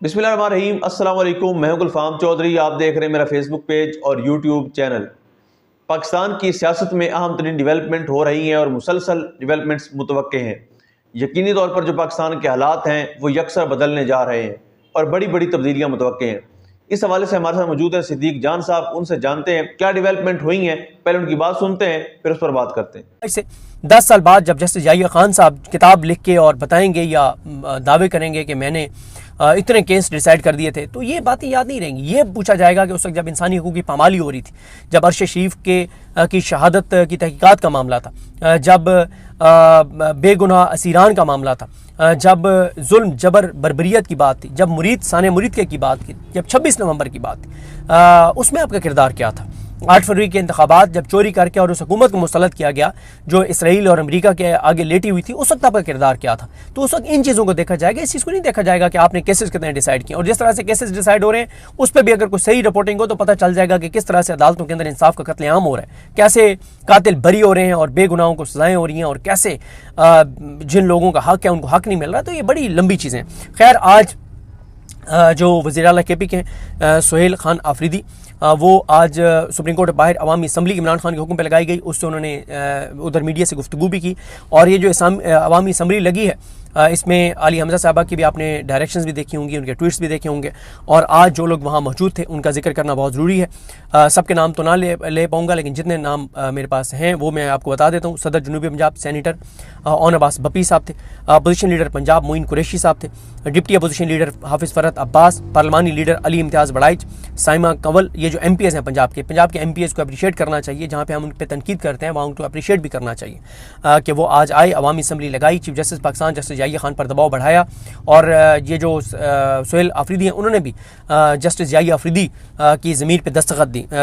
बिस्मिल्लाहिर्रहमानिर्रहीम, अस्सलाम वालेकुम। मैं हूं गुलफाम चौधरी। आप देख रहे हैं मेरा फेसबुक पेज और यूट्यूब चैनल। पाकिस्तान की सियासत में अहम तरीन डेवलपमेंट हो रही हैं और मुसलसल डेवलपमेंट्स मुतवक्के हैं। यकीनी तौर पर जो पाकिस्तान के हालात हैं वो यकसर बदलने जा रहे हैं और बड़ी बड़ी तब्दीलियाँ मुतवक्के हैं। इस हवाले से हमारे साथ मौजूद हैं सिद्दीक जान साहब। उनसे जानते हैं क्या डेवलपमेंट हुई हैं, पहले उनकी बात सुनते हैं फिर उस पर बात करते हैं। इससे 10 साल बाद जब जस्टिस याहिया खान साहब किताब लिख के और बताएंगे या दावे करेंगे कि मैंने इतने केस डिसाइड कर दिए थे, तो ये बातें याद नहीं रहेंगी। ये पूछा जाएगा कि उस वक्त जब इंसानी हकूक़ की पामाली हो रही थी, जब अरशद शरीफ की शहादत की तहकीकात का मामला था, जब बेगुनाह असीरान का मामला था, जब जुल्म जबर बर्बरियत की बात थी, जब मुरीद साने मुरीद की बात थी, जब 26 नवंबर की बात थी, उसमें आपका किरदार क्या था? 8 फरवरी के इंतखाबात जब चोरी करके और उस हुकूमत को मुसल्लत किया गया जो इसराइल और अमेरिका के आगे लेटी हुई थी, उस वक्त आपका किरदार क्या था? तो उस वक्त इन चीज़ों को देखा जाएगा। इस चीज़ को नहीं देखा जाएगा कि आपने केसेस कितने डिसाइड किए। और जिस तरह से केसेस डिसाइड हो रहे हैं उस पर भी अगर कोई सही रिपोर्टिंग हो तो पता चल जाएगा कि किस तरह से अदालतों के अंदर इंसाफ का कत्लेआम हो रहा है, कैसे कातिल बरी हो रहे हैं और बेगुनाहों को सजाएं हो रही हैं, और कैसे जिन लोगों का हक है उनको हक नहीं मिल रहा। तो ये बड़ी लंबी चीज़ें। खैर, आज जो वज़ीर आला के पी के हैं सुहेल खान आफरीदी, वो आज सुप्रीम कोर्ट बाहर अवामी असम्बली इमरान खान के हुक्म पे लगाई गई। उससे उन्होंने उधर मीडिया से गुफ्तगू भी की। और ये जो अवामी असम्बली लगी है, इसमें आली हमजा साहबा की भी आपने डायरेक्शंस भी देखी होंगी, उनके ट्वीट्स भी देखे होंगे। और आज जो लोग वहाँ मौजूद थे उनका जिक्र करना बहुत ज़रूरी है। सबके नाम तो ना ले पाऊँगा, लेकिन जितने नाम मेरे पास हैं वो मैं आपको बता देता हूँ। सदर जनूबी पंजाब सैनीटर ओन अब्बास बप्पी साहब थे। अपोजिशन लीडर पंजाब मोइन कुरैशी साहब थे। डिप्टी अपोजिशन लीडर हाफिज़ फरहत अब्बास। पार्लिमानी लीडर अली इम्तियाज़ बड़ाइच, साइमा कंवल। ये जो MPs हैं पंजाब के MPs को अप्रिशिएट करना चाहिए। जहाँ पे हम उन पर तनकीद करते हैं वहाँ उनको अप्रिशिएट भी करना चाहिए कि वो आज आए, अवामी असम्बली लगाई, chief justice Pakistan justice Yahya Khan पर दबाव बढ़ाया। और ये जो सुहेल आफरीदी हैं उन्होंने भी जस्टिस याहिया आफरीदी की ज़मीर पर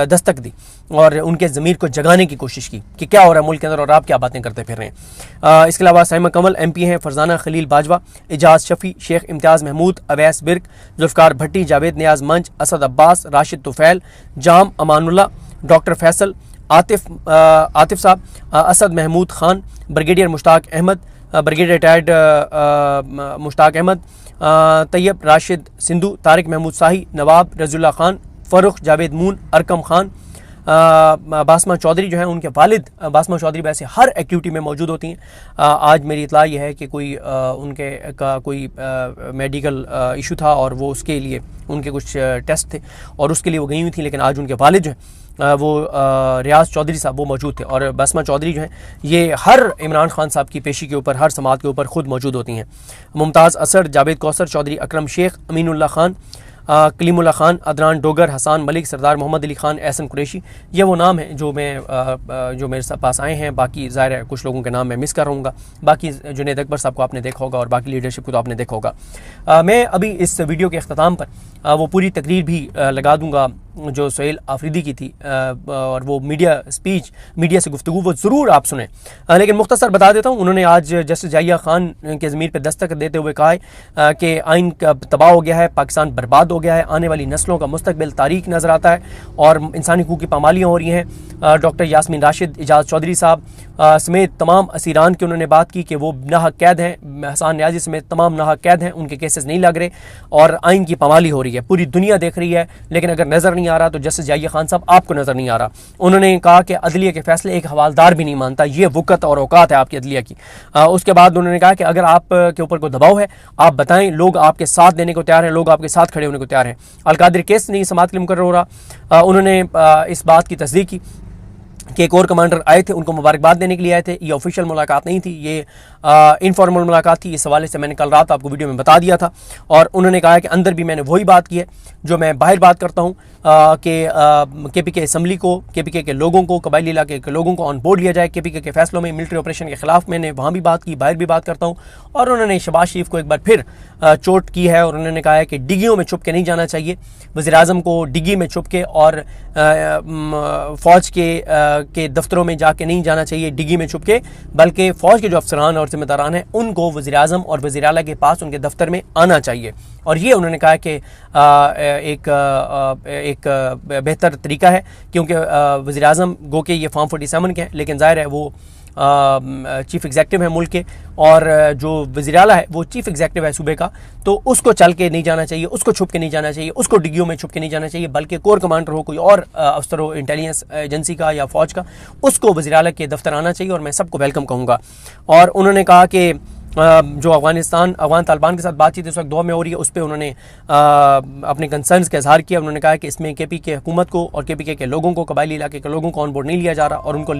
दस्तक दी और उनके ज़मीर को जगाने की कोशिश की कि क्या हो रहा है मुल्क के अंदर और आप क्या बातें करते फिर रहे हैं। इसके अलावा साइमा कंवल MP हैं, फरजाना खलील बाजवा, एजाज शफ़ी, शेख इम्तियाज़ महमूद, अवैस बिर्क, जुल्फ़िकार भट्टी, जावेद नियाज़ मंच, Asad Abbas, Rashid Tufail, Jam Amanullah, doctor Faisal, Atif Sahab, Asad Mahmood Khan, brigadier Mushtaq Ahmed, brigadier retired Mushtaq Ahmed, Tayyab Rashid Sindhu, Tariq Mahmood Shahi, Nawab Raziullah Khan, Farrukh Javed Moon, Arqam Khan, Basma Chaudhry जो है उनके वालिद बासमा चौधरी वैसे हर एक्टिविटी में मौजूद होती हैं। आज मेरी इतला यह है कि कोई उनके का कोई मेडिकल इशू था और वो उसके लिए उनके कुछ टेस्ट थे और उसके लिए वो गई हुई थी, लेकिन आज उनके वालिद जो है वो रियाज चौधरी साहब वो मौजूद थे। और बासमा चौधरी जो हैं ये हर इमरान खान साहब की पेशी के ऊपर, हर समात के ऊपर खुद मौजूद होती हैं। मुमताज़ असर, जावेद कौसर चौधरी, अकरम शेख, अमीनुल्लाह खान, कलीमुल्लाह खान, अदनान डोगर, हसान मलिक, सरदार मोहम्मद अली खान, एहसन कुरैशी। ये वो नाम हैं जो मेरे पास आए हैं। बाकी ज़ाहिर है कुछ लोगों के नाम मैं मिस कर रहूँगा। बाकी जुनैद अकबर साहब को आपने देखा होगा और बाकी लीडरशिप को तो आपने देखा होगा। मैं अभी इस वीडियो के अख्ताम पर वो पूरी तकरीर भी लगा दूँगा जो सुहेल आफरीदी की थी, और वो मीडिया से गुफ्तगू वो ज़रूर आप सुने। लेकिन मुख्तसर बता देता हूँ, उन्होंने आज जस्टिस याहिया खान के ज़मीर पर दस्तक देते हुए कहा है कि आइन का तबाह हो गया है, पाकिस्तान बर्बाद हो गया है, आने वाली नस्लों का मुस्तकबिल तारीक नज़र आता है और इंसानी हकूक़ की पामालियाँ हो रही हैं। डॉक्टर यास्मीन राशिद, एजाज चौधरी साहब समेत तमाम असीरान की उन्होंने बात की कि वो नाहक कैद हैं। हसान न्याजी समेत तमाम नाहक कैद हैं, उनके केसेस नहीं लग रहे और आइन की पामाली हो रही है। पूरी दुनिया देख रही है, लेकिन अगर नज़र नहीं आ रहा तो जस्टिस याहिया खान साहब आपको नज़र नहीं आ रहा। उन्होंने कहा कि अदलिया के फैसले एक हवालदार भी नहीं मानता, ये वक़्त और औकात है आपकी अदलिया की। उसके बाद उन्होंने कहा कि अगर आप के ऊपर कोई दबाव है आप बताएं, लोग आपके साथ देने को तैयार हैं, लोग आपके साथ खड़े होने को तैयार हैं। अलकादिर केस नहीं समात के लिए मुकर्रर हो रहा। उन्होंने इस बात की तस्दीक की कि एक और कमांडर आए थे, उनको मुबारकबाद देने के लिए आए थे। ये ऑफिशियल मुलाकात नहीं थी, ये इनफॉर्मल मुलाकात थी। इस हवाले से मैंने कल रात आपको वीडियो में बता दिया था। और उन्होंने कहा कि अंदर भी मैंने वही बात की है जो मैं बाहर बात करता हूँ कि KPK असम्बली को, KPK के लोगों को, कबायली इलाके के लोगों को ऑन बोर्ड लिया जाए। KPK के फैसलों में मिलिट्री ऑपरेशन के खिलाफ मैंने वहाँ भी बात की, बाहर भी बात करता हूँ। और उन्होंने शहबाज शरीफ को एक बार फिर चोट की है और उन्होंने कहा है कि डिग्गियों में छुप के नहीं जाना चाहिए। वज़ीर-ए-आज़म को डिग्गी में छुप के और फ़ौज के दफ्तरों में जाके नहीं जाना चाहिए डिग्गी में छुप के, बल्कि फ़ौज के जो अफसरान और जिम्मेदारान हैं उनको वज़ीर-ए-आज़म और वज़ीर आला के पास उनके दफ्तर में आना चाहिए। और ये उन्होंने कहा कि एक बेहतर तरीका है, क्योंकि वज़ीर-ए-आज़म गो के ये फॉर्म 47 के हैं, लेकिन ज़ाहिर है वो चीफ एग्जेक्टिव है मुल्क के, और जो वज़ीर आला है वो चीफ एग्जेक्टिव है सूबे का, तो उसको चल के नहीं जाना चाहिए, उसको छुप के नहीं जाना चाहिए, उसको डिग्गियों में छुप के नहीं जाना चाहिए, बल्कि कोर कमांडर हो, कोई और अफसर हो इंटेलिजेंस एजेंसी का या फ़ौज का, उसको वज़ीर आला के दफ्तर आना चाहिए, और मैं सबको वेलकम कहूँगा। और उन्होंने कहा कि जो अफगान तालिबान के साथ बातचीत इस वक्त दौर में हो रही है, उस पर उन्होंने अपने कंसर्न्स का इजहार किया। उन्होंने कहा कि इसमें KPK हुकूमत को और KPK के लोगों को, कबायली इलाके के लोगों को ऑन बोर्ड नहीं लिया जा रहा, और उनको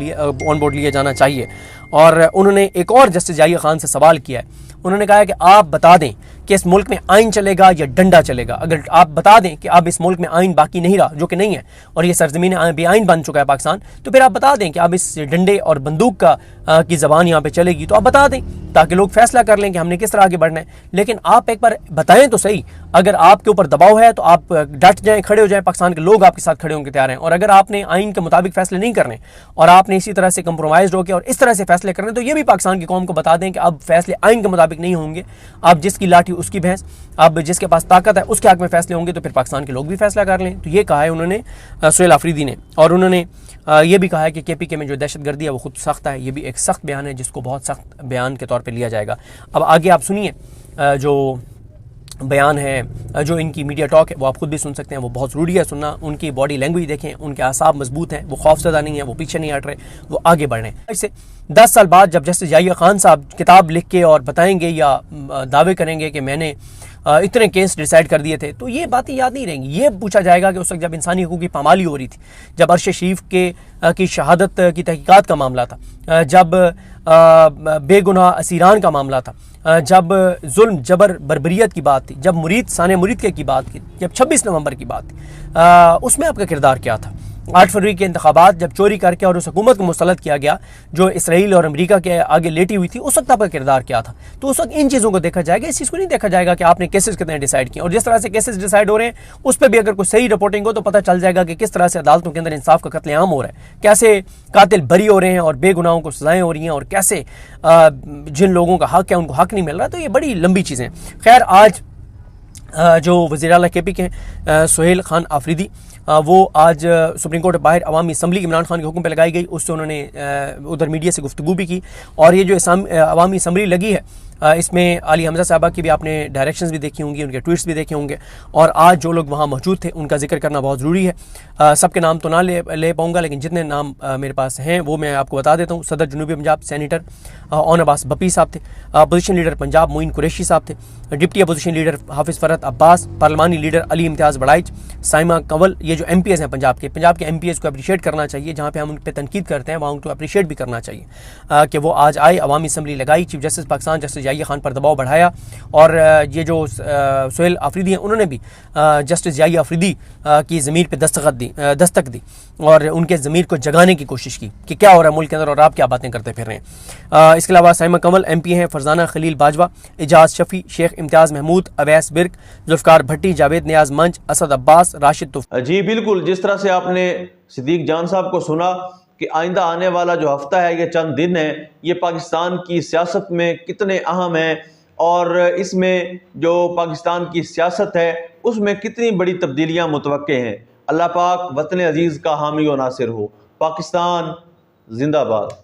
ऑन बोर्ड लिया जाना चाहिए। और उन्होंने एक और जस्टिस याहिया खान से सवाल किया है। उन्होंने कहा है कि आप बता दें कि इस मुल्क में आइन चलेगा या डंडा चलेगा। अगर आप बता दें कि अब इस मुल्क में आइन बाकी नहीं रहा, जो कि नहीं है, और ये सरजमीन बेआइन बन चुका है पाकिस्तान, तो फिर आप बता दें कि अब इस डंडे और बंदूक की ज़बान यहाँ पे चलेगी, तो आप बता दें ताकि लोग फैसला कर लें कि हमने किस तरह आगे बढ़ना है। लेकिन आप एक बार बताएं तो सही। अगर आपके ऊपर दबाव है तो आप डट जाएं, खड़े हो जाएं, पाकिस्तान के लोग आपके साथ खड़े होंगे तैयार हैं। और अगर आपने आइन के मुताबिक फैसले नहीं करने और आपने इसी तरह से कंप्रोमाइज होकर और इस तरह से फैसले करने, तो ये भी पाकिस्तान की कौम को बता दें कि अब फैसले आइन के मुताबिक नहीं होंगे। अब जिसकी लाठी उसकी भैंस, अब जिसके पास ताकत है उसके हक में फैसले होंगे, तो फिर पाकिस्तान के लोग भी फैसला कर लें। तो ये कहा है उन्होंने सुहेल आफरीदी ने। और उन्होंने ये भी कहा है कि KPK में जो दहशतगर्दी है वो खुद सख्त है। ये भी एक सख्त बयान है जिसको बहुत सख्त बयान के तौर पे लिया जाएगा। अब आगे आप सुनिए जो बयान है, जो इनकी मीडिया टॉक है, वो आप खुद भी सुन सकते हैं। वो बहुत ज़रूरी है सुनना। उनकी बॉडी लैंग्वेज देखें, उनके आसाब मजबूत हैं, वो खौफज़दा नहीं है, वो पीछे नहीं हट रहे, वो आगे बढ़ रहे हैं। इससे 10 साल बाद जब जस्टिस याहिया खान साहब किताब लिख के और बताएंगे या दावे करेंगे कि मैंने इतने केस डिसाइड कर दिए थे, तो ये बातें याद नहीं रहेंगी। ये पूछा जाएगा कि उस वक्त जब इंसानी हकूक़ की पामाली हो रही थी, जब अरशद शरीफ की शहादत की तहकीकात का मामला था, जब बेगुनाह असीरान का मामला था, जब जुल्म जबर बर्बरियत की बात थी, जब मुरीद साने मुरीद की बात थी, जब 26 नवंबर की बात थी, उसमें आपका किरदार क्या था? 8 फरवरी के इंतखाबात जब चोरी करके और उस हुकूमत को मुसल्लत किया गया जो इसराइल और अमेरिका के आगे लेटी हुई थी, उस वक्त आपका किरदार क्या था? तो उस वक्त इन चीज़ों को देखा जाएगा। इस चीज़ को नहीं देखा जाएगा कि आपने केसेस कितने डिसाइड किए। और जिस तरह से केसेस डिसाइड हो रहे हैं उस पर भी अगर कोई सही रिपोर्टिंग हो तो पता चल जाएगा कि किस तरह से अदालतों के अंदर इंसाफ का कत्लेआम हो रहा है, कैसे कातिल बरी हो रहे हैं और बेगुनाहों को सजाएं हो रही हैं, और कैसे जिन लोगों का हक है उनको हक नहीं मिल रहा। तो ये बड़ी लंबी चीज़ें। खैर, आज जो वज़ीर आला KPK हैं सुहेल खान आफरीदी, वो आज सुप्रीम कोर्ट बाहर अवामी असम्बली इमरान खान के हुक्म पे लगाई गई, उससे उन्होंने उधर मीडिया से गुफ्तगू भी की। और ये जो अवामी असम्बली लगी है, इसमें आली हमजा साहबा की भी आपने डायरेक्शंस भी देखी होंगी, उनके ट्वीट्स भी देखे होंगे। और आज जो लोग वहाँ मौजूद थे उनका जिक्र करना बहुत ज़रूरी है। सबके नाम तो ना ले पाऊँगा, लेकिन जितने नाम मेरे पास हैं वो मैं आपको बता देता हूँ। सदर जनूबी पंजाब सेनेटर ओन अब्बास बप्पी साहब थे, अपोजिशन लीडर पंजाब मोइन कुरैशी साहब थे, डिप्टी अपोजिशन लीडर हाफिज़ फरहत अब्बास, पार्लिमानी लीडर अली इम्तियाज़ बड़ाइच, साइमा कंवल। ये जो MPs हैं पंजाब के MPs को अप्रिशिएट करना चाहिए। जहाँ पे हम उन पर तनकीद करते हैं वहाँ उनको अप्रिशिएट भी करना चाहिए कि वो आज आए, अवामी असम्बली लगाई, chief justice Pakistan justice Yahya Khan पर दबाव बढ़ाया। और ये जो सुहेल आफरीदी हैं उन्होंने भी जस्टिस याहिया आफरीदी की ज़मीर पर दस्तक दी और उनके ज़मीर को जगाने की कोशिश की कि क्या हो रहा है मुल्क के अंदर और आप क्या बातें करते फिर रहे हैं। इसके अलावा साइमा कंवल MP हैं, फरजाना खलील बाजवा, एजाज शफी, शेख इम्तियाज़ महमूद, अवैस बिर्क, जुल्फ़िकार भट्टी, जावेद नियाज मंच, असद अब्बास, राशिद तुफ़। जी बिल्कुल, जिस तरह से आपने सिद्दीक जान साहब को सुना कि आइंदा आने वाला जो हफ्ता है, ये चंद दिन है, ये पाकिस्तान की सियासत में कितने अहम हैं और इसमें जो पाकिस्तान की सियासत है उसमें कितनी बड़ी तब्दीलियाँ मुतवक्के हैं। अल्लाह पाक वतन अजीज़ का हामी व नासिर हो। पाकिस्तान जिंदाबाद।